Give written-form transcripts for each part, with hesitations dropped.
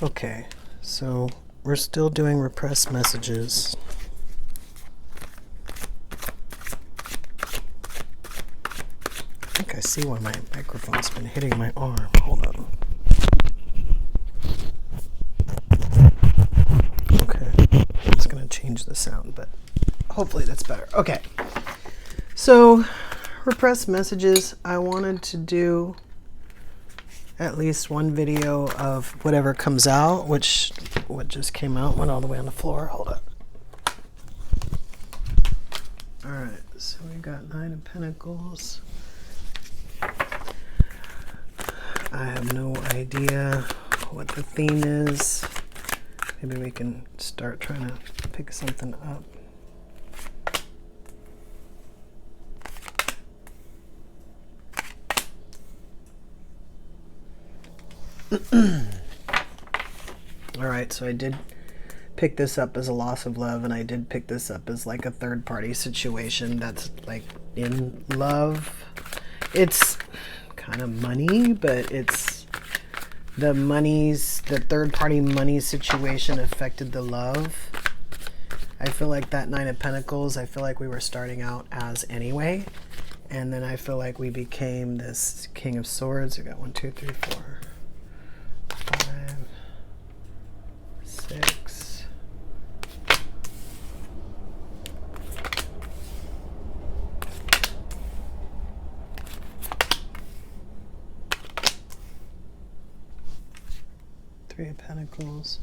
Okay, so we're still doing repressed messages. I think I see why my microphone's been hitting my arm. Hold on. Okay, it's gonna change the sound, but hopefully that's better. Okay, so repressed messages, I wanted to do at least one video of whatever comes out, which what just came out went all the way on the floor. Hold up. All right, so we got Nine of Pentacles. I have no idea what the theme is. Maybe we can start trying to pick something up. All right, so I did pick this up as a loss of love, and I did pick this up as like a third-party situation that's like in love. It's kind of money, but it's the third-party money situation affected the love. I feel like that Nine of Pentacles, I feel like we were starting out as anyway, and then I feel like we became this King of Swords. We got 1, 2, 3, 4, 5, 6. Three of Pentacles,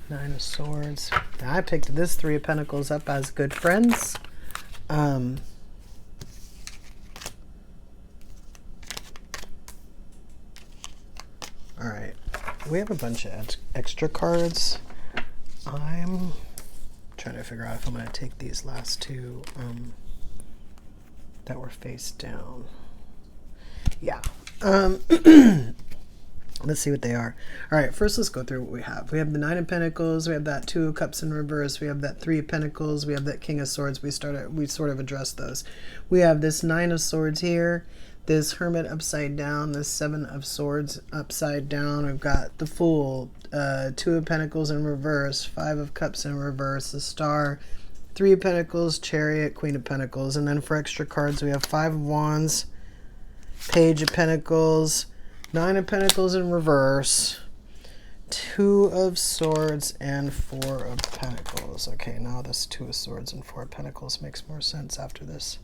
Nine of Swords. Now I picked this Three of Pentacles up as good friends. All right, we have a bunch of extra cards. I'm trying to figure out if I'm going to take these last two that were face down. Yeah. Let's see what they are. All right, first let's go through what we have. We have the Nine of Pentacles. We have that Two of Cups in reverse. We have that Three of Pentacles. We have that King of Swords. We sort of addressed those. We have this Nine of Swords here, this Hermit upside down, this Seven of Swords upside down. We've got the Fool, Two of Pentacles in reverse, Five of Cups in reverse, the Star, Three of Pentacles, Chariot, Queen of Pentacles. And then for extra cards, we have Five of Wands, Page of Pentacles, Nine of Pentacles in reverse, Two of Swords, and Four of Pentacles. Okay, now this Two of Swords and Four of Pentacles makes more sense after this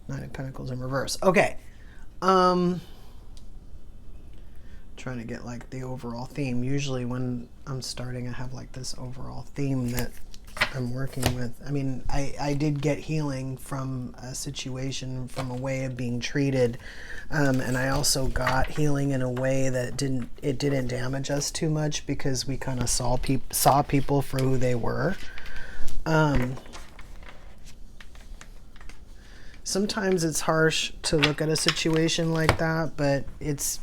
Nine of Pentacles in reverse. Okay. Trying to get like the overall theme. Usually when I'm starting, I have like this overall theme that I'm working with. I mean, I did get healing from a situation, from a way of being treated, and I also got healing in a way that didn't damage us too much, because we kind of saw people for who they were. Sometimes it's harsh to look at a situation like that, but it's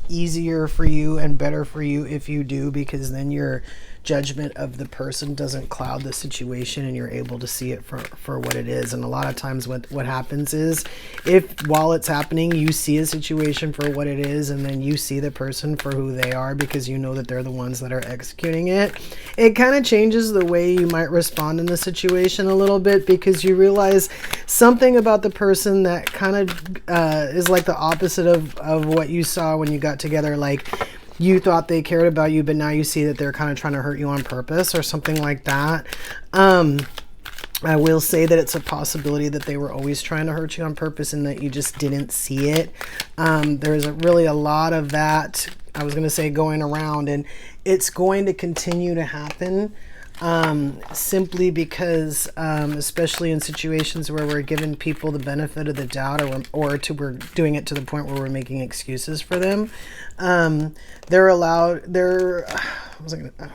easier for you and better for you if you do, because then your judgment of the person doesn't cloud the situation and you're able to see it for what it is. And a lot of times what happens is, if while it's happening you see a situation for what it is, and then you see the person for who they are because you know that they're the ones that are executing it, it kind of changes the way you might respond in the situation a little bit, because you realize something about the person that kind of is like the opposite of what you saw when you got together. Like, you thought they cared about you, but now you see that they're kind of trying to hurt you on purpose or something like that. I will say that it's a possibility that they were always trying to hurt you on purpose and that you just didn't see it. There's really a lot of that, I was going to say, going around, and it's going to continue to happen. Simply because, especially in situations where we're giving people the benefit of the doubt, or we're doing it to the point where we're making excuses for them, they're allowed. I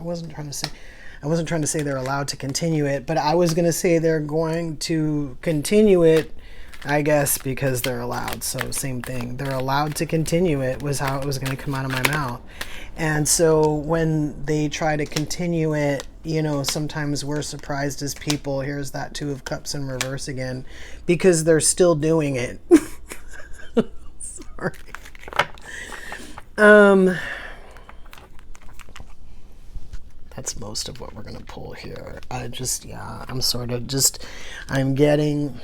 wasn't trying to say they're allowed to continue it, but I was going to say they're going to continue it, I guess, because they're allowed. So same thing. They're allowed to continue it was how it was going to come out of my mouth. And so when they try to continue it, you know, sometimes we're surprised as people. Here's that Two of Cups in reverse again, because they're still doing it. Sorry. most of what we're going to pull here. I'm getting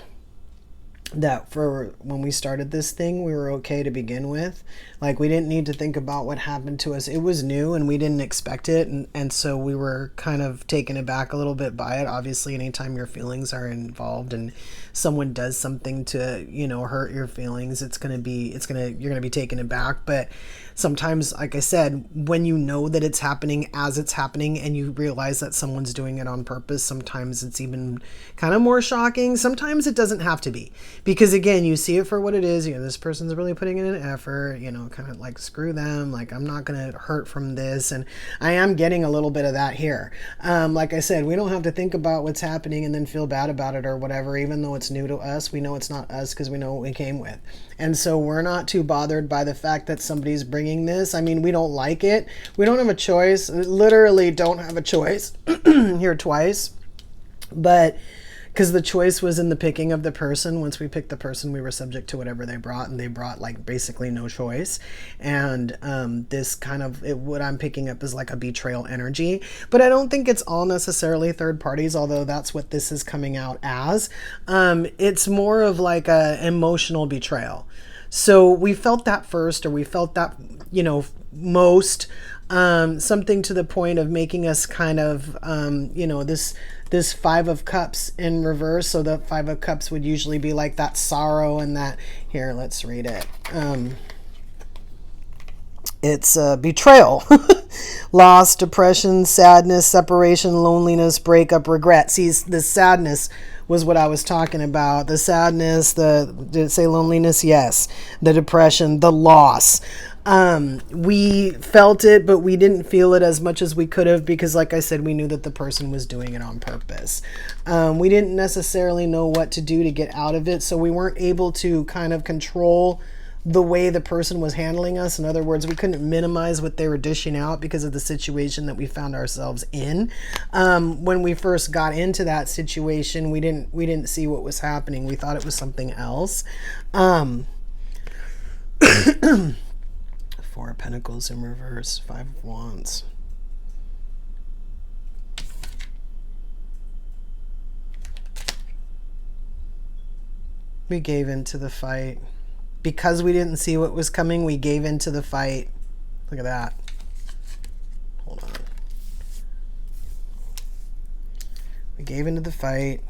that for when we started this thing, we were okay to begin with. Like, we didn't need to think about what happened to us. It was new and we didn't expect it. And so we were kind of taken aback a little bit by it. Obviously, anytime your feelings are involved and someone does something to, hurt your feelings, you're going to be taken aback. But sometimes, like I said, when you know that it's happening as it's happening and you realize that someone's doing it on purpose, sometimes it's even kind of more shocking. Sometimes it doesn't have to be, because again, you see it for what it is. This person's really putting in an effort, kind of like, screw them. Like, I'm not going to hurt from this. And I am getting a little bit of that here. Like I said, we don't have to think about what's happening and then feel bad about it or whatever, even though it's new to us. We know it's not us because we know what we came with. And so we're not too bothered by the fact that somebody's bringing this. I mean, we don't like it. We don't have a choice. Literally don't have a choice here twice. But because the choice was in the picking of the person. Once we picked the person, we were subject to whatever they brought, and they brought like basically no choice. And this kind of, what I'm picking up is like a betrayal energy. But I don't think it's all necessarily third parties, although that's what this is coming out as. It's more of like a emotional betrayal. So we felt that first, or we felt that, most, something to the point of making us kind of, this Five of Cups in reverse. So the Five of Cups would usually be like that sorrow and that, here, let's read it. It's betrayal, loss, depression, sadness, separation, loneliness, breakup, regret. See, the sadness was what I was talking about. The sadness, did it say loneliness? Yes. The depression, the loss. We felt it, but we didn't feel it as much as we could have, because like I said, we knew that the person was doing it on purpose. We didn't necessarily know what to do to get out of it, so we weren't able to kind of control the way the person was handling us. In other words, we couldn't minimize what they were dishing out because of the situation that we found ourselves in. When we first got into that situation, we didn't see what was happening. We thought it was something else. Four of Pentacles in reverse, Five of Wands. We gave into the fight. Because we didn't see what was coming, we gave into the fight. Look at that. Hold on. We gave into the fight.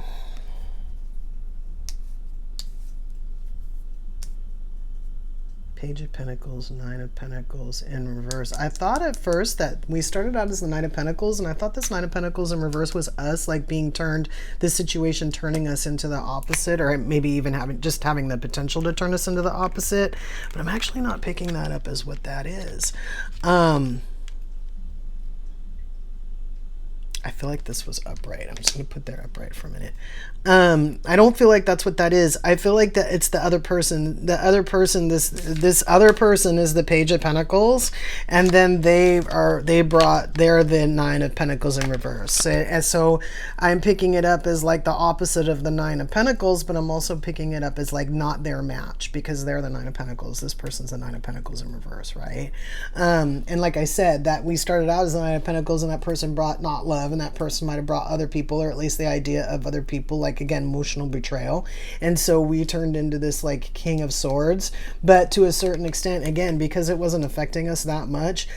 Page of Pentacles, Nine of Pentacles in reverse. I thought at first that we started out as the Nine of Pentacles, and I thought this Nine of Pentacles in reverse was us like being turned, this situation turning us into the opposite, or maybe even having the potential to turn us into the opposite. But I'm actually not picking that up as what that is. I feel like this was upright. I'm just going to put there upright for a minute. I don't feel like that's what that is. I feel like that it's the other person. The other person, this other person is the Page of Pentacles, and then they're the Nine of Pentacles in reverse. And so I'm picking it up as like the opposite of the Nine of Pentacles, but I'm also picking it up as like not their match, because they're the Nine of Pentacles. This person's the Nine of Pentacles in reverse, right? And like I said, that we started out as the Nine of Pentacles, and that person brought not love, and that person might have brought other people, or at least the idea of other people, like again, emotional betrayal. And so we turned into this like King of Swords. But to a certain extent, again, because it wasn't affecting us that much,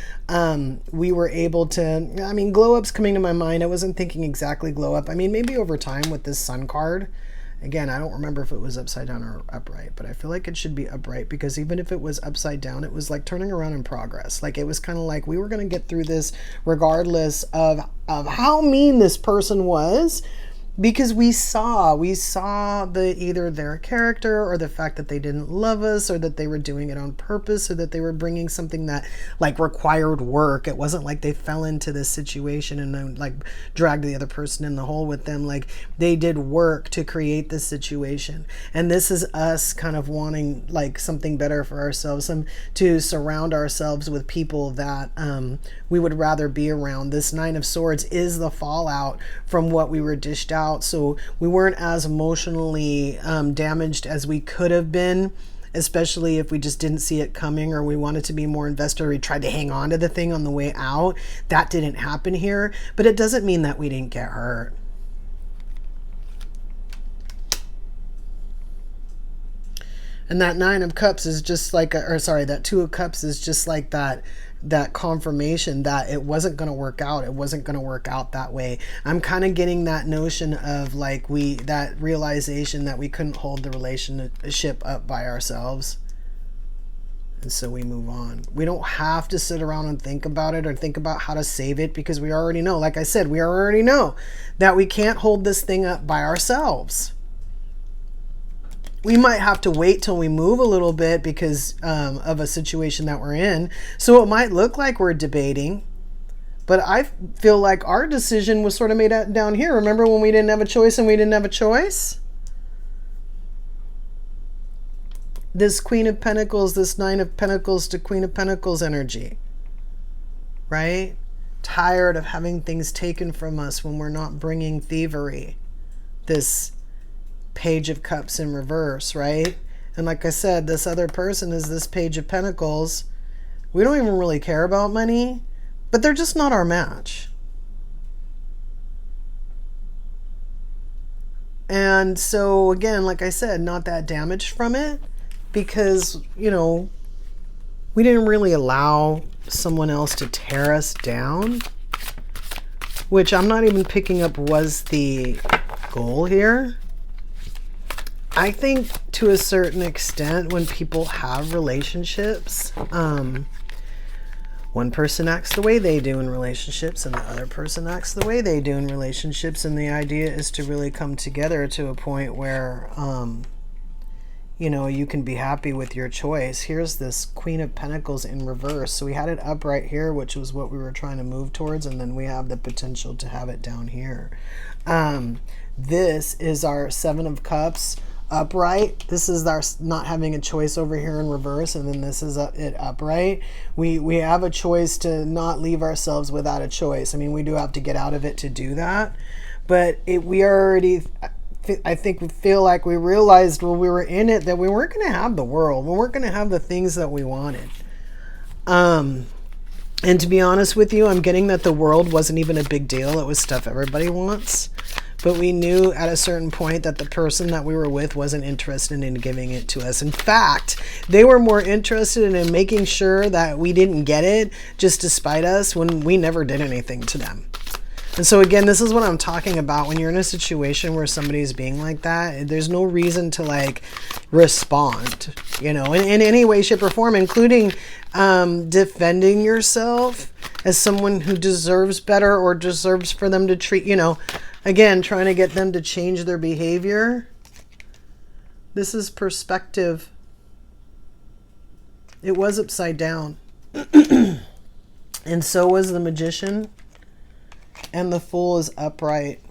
we were able to, I mean, glow up's coming to my mind. I wasn't thinking exactly glow up. I mean, maybe over time with this Sun card. Again, I don't remember if it was upside down or upright, but I feel like it should be upright, because even if it was upside down, it was like turning around in progress. Like, it was kind of like we were going to get through this regardless of how mean this person was, because we saw either their character, or the fact that they didn't love us, or that they were doing it on purpose, or that they were bringing something that like required work. It wasn't like they fell into this situation and then like dragged the other person in the hole with them. Like, they did work to create this situation. And this is us kind of wanting like something better for ourselves, to surround ourselves with people that we would rather be around. This Nine of Swords is the fallout from what we were dished out. So we weren't as emotionally damaged as we could have been. especially if we just didn't see it coming, or we wanted to be more invested, or we tried to hang on to the thing on the way out. That didn't happen here, but it doesn't mean that we didn't get hurt. And that Nine of Cups is just like, that Two of Cups is just like that confirmation that it wasn't going to work out. It wasn't going to work out that way. I'm kind of getting that notion of like that realization that we couldn't hold the relationship up by ourselves. And so we move on. We don't have to sit around and think about it or think about how to save it, because we already know, like I said, we already know that we can't hold this thing up by ourselves. We might have to wait till we move a little bit because of a situation that we're in. So it might look like we're debating, but I feel like our decision was sort of made down here. Remember when we didn't have a choice and we didn't have a choice? This Queen of Pentacles, this Nine of Pentacles to Queen of Pentacles energy, right? Tired of having things taken from us when we're not bringing thievery. This Page of Cups in reverse, right? And like I said, this other person is this Page of Pentacles. We don't even really care about money, but they're just not our match. And so again, like I said, not that damaged from it, because, you know, we didn't really allow someone else to tear us down, which I'm not even picking up was the goal here. I think to a certain extent, when people have relationships, one person acts the way they do in relationships and the other person acts the way they do in relationships. And the idea is to really come together to a point where, you know, you can be happy with your choice. Here's this Queen of Pentacles in reverse. So we had it up right here, which was what we were trying to move towards. And then we have the potential to have it down here. This is our Seven of Cups upright. This is our not having a choice over here in reverse, and then this is it upright. We have a choice to not leave ourselves without a choice. I mean, we do have to get out of it to do that, but we already, I think we feel like we realized when we were in it that we weren't going to have the world. We weren't going to have the things that we wanted. And to be honest with you, I'm getting that the world wasn't even a big deal. It was stuff everybody wants. But we knew at a certain point that the person that we were with wasn't interested in giving it to us. In fact, they were more interested in making sure that we didn't get it just to spite us when we never did anything to them. And so again, this is what I'm talking about. When you're in a situation where somebody's being like that, there's no reason to like respond, you know, in any way, shape, or form, including defending yourself as someone who deserves better or deserves for them to treat, you know, again, trying to get them to change their behavior. This is perspective. It was upside down. And so was the Magician. And the Fool is upright.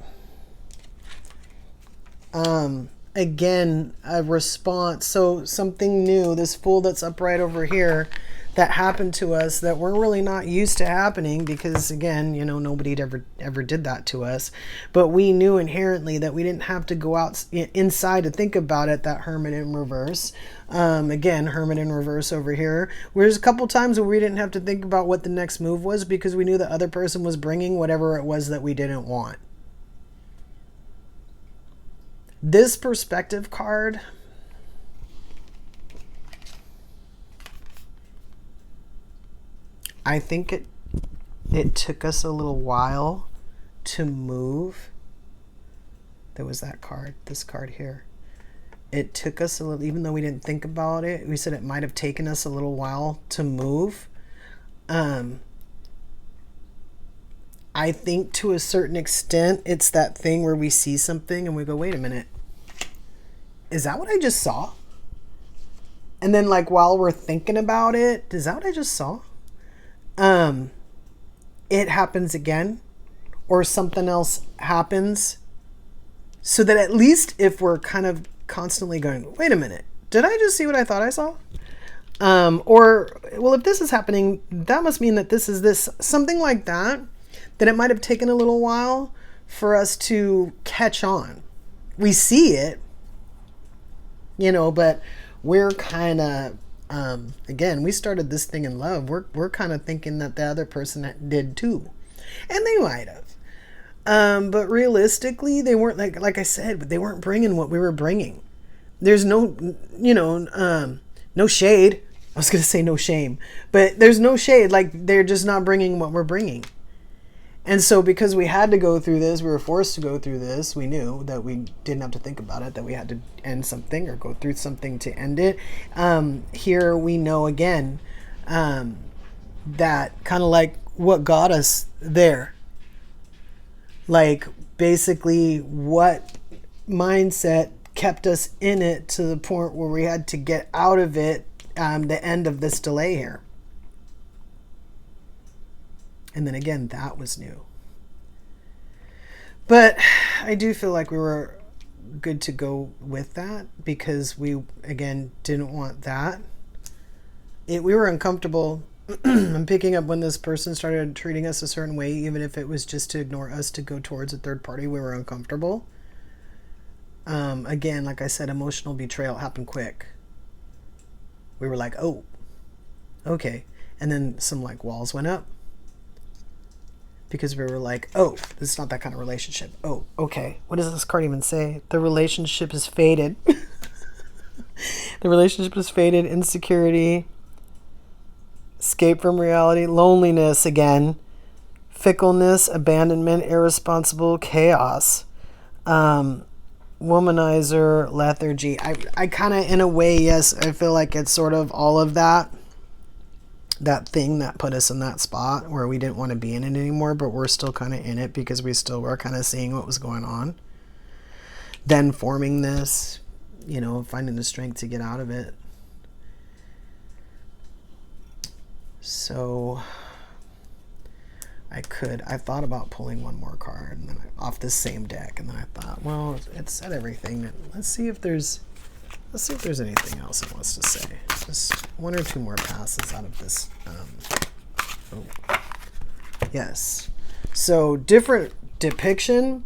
Again, a response. So something new. This Fool that's upright over here that happened to us that we're really not used to happening, because again, you know, nobody ever did that to us. But we knew inherently that we didn't have to go out inside to think about it. That Hermit in reverse. Again, Hermit in reverse over here. There's a couple times where we didn't have to think about what the next move was, because we knew the other person was bringing whatever it was that we didn't want. This perspective card, I think it took us a little while to move. There was that card, this card here. It took us a little, even though we didn't think about it, we said it might have taken us a little while to move. I think to a certain extent, it's that thing where we see something and we go, wait a minute, is that what I just saw? And then like while we're thinking about it, is that what I just saw? It happens again, or something else happens, so that at least if we're kind of constantly going, wait a minute, did I just see what I thought I saw? Or, well, if this is happening, that must mean that this is this, something like that, that it might have taken a little while for us to catch on. We see it, you know, but we're kind of, again, we started this thing in love. We're kind of thinking that the other person did too. And they might have. But realistically, they weren't, like I said, but they weren't bringing what we were bringing. There's no, no shade. I was going to say no shame, but there's no shade. Like, they're just not bringing what we're bringing. And so because we had to go through this, we were forced to go through this, we knew that we didn't have to think about it, that we had to end something or go through something to end it. Here we know again that kind of like what got us there. Like, basically what mindset kept us in it to the point where we had to get out of it, the end of this delay here. And then again, that was new. But I do feel like we were good to go with that because we, again, didn't want that. We were uncomfortable. I'm picking up when this person started treating us a certain way, even if it was just to ignore us to go towards a third party, we were uncomfortable. Again, like I said, emotional betrayal happened quick. We were like, oh, okay. And then some like walls went up. Because we were like, oh, this is not that kind of relationship. Oh, okay. What does this card even say? The relationship is faded. The relationship is faded. Insecurity. Escape from reality. Loneliness again. Fickleness. Abandonment. Irresponsible. Chaos. Womanizer. Lethargy. I kind of, in a way, yes, I feel like it's sort of all of that. That thing that put us in that spot where we didn't want to be in it anymore, but we're still kind of in it because we still were kind of seeing what was going on. Then forming this, finding the strength to get out of it. So I thought about pulling one more card and then off this same deck, and then I thought, well, it said everything. Let's see if there's anything else it wants to say. Just one or two more passes out of this. Yes. So different depiction,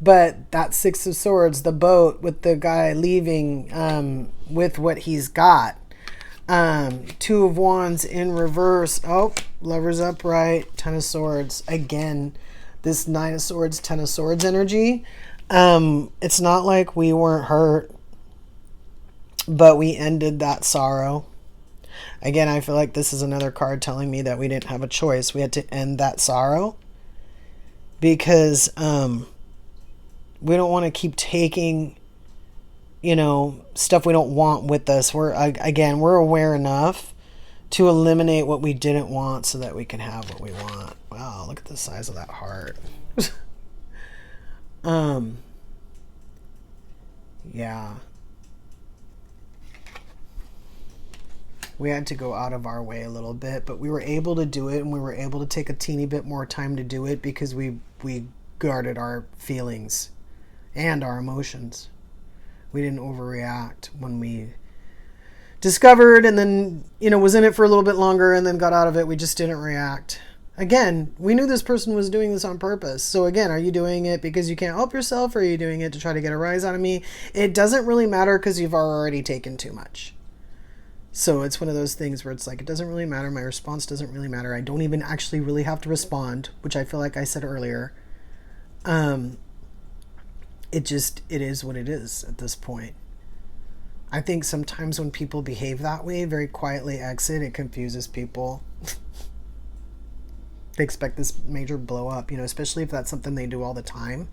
but that Six of Swords, the boat with the guy leaving with what he's got. Two of Wands in reverse. Oh, Lovers upright. Ten of Swords. Again, this Nine of Swords, Ten of Swords energy. It's not like we weren't hurt, but we ended that sorrow. Again, I feel like this is another card telling me that we didn't have a choice. We had to end that sorrow because we don't want to keep taking, stuff we don't want with us. We're aware enough to eliminate what we didn't want so that we can have what we want. Wow, look at the size of that heart. Yeah. We had to go out of our way a little bit, but we were able to do it, and we were able to take a teeny bit more time to do it because we guarded our feelings and our emotions. We didn't overreact when we discovered and then, was in it for a little bit longer and then got out of it. We just didn't react. Again, we knew this person was doing this on purpose. So again, are you doing it because you can't help yourself, or are you doing it to try to get a rise out of me? It doesn't really matter because you've already taken too much. So it's one of those things where it's like, it doesn't really matter. My response doesn't really matter. I don't even actually really have to respond, which I feel like I said earlier. It is what it is at this point. I think sometimes when people behave that way, very quietly exit, it confuses people. They expect this major blow up, especially if that's something they do all the time.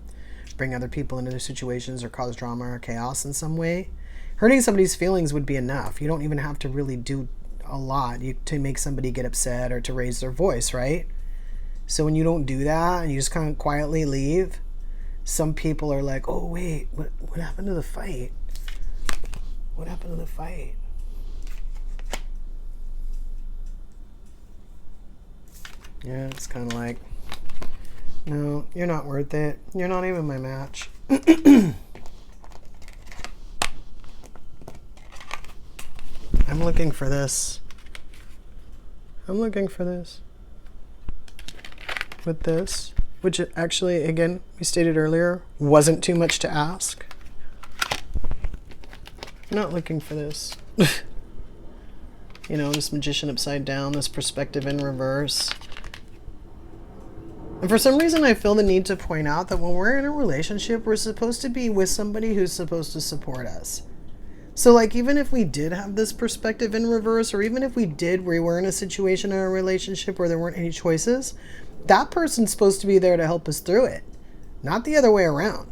Bring other people into their situations or cause drama or chaos in some way. Hurting somebody's feelings would be enough. You don't even have to really do a lot to make somebody get upset or to raise their voice, right? So when you don't do that and you just kind of quietly leave, some people are like, oh, wait, what happened to the fight? What happened to the fight? Yeah, it's kind of like, no, you're not worth it. You're not even my match. I'm looking for this. With this, which actually, again, we stated earlier, wasn't too much to ask. I'm not looking for this. You know, this Magician upside down, this Perspective in reverse. And for some reason, I feel the need to point out that when we're in a relationship, we're supposed to be with somebody who's supposed to support us. So, like, even if we did have this Perspective in reverse, or even if we were in a situation in a relationship where there weren't any choices, that person's supposed to be there to help us through it, not the other way around.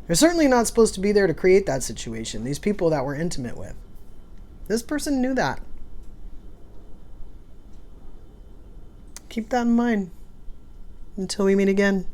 They're certainly not supposed to be there to create that situation, these people that we're intimate with. This person knew that. Keep that in mind until we meet again.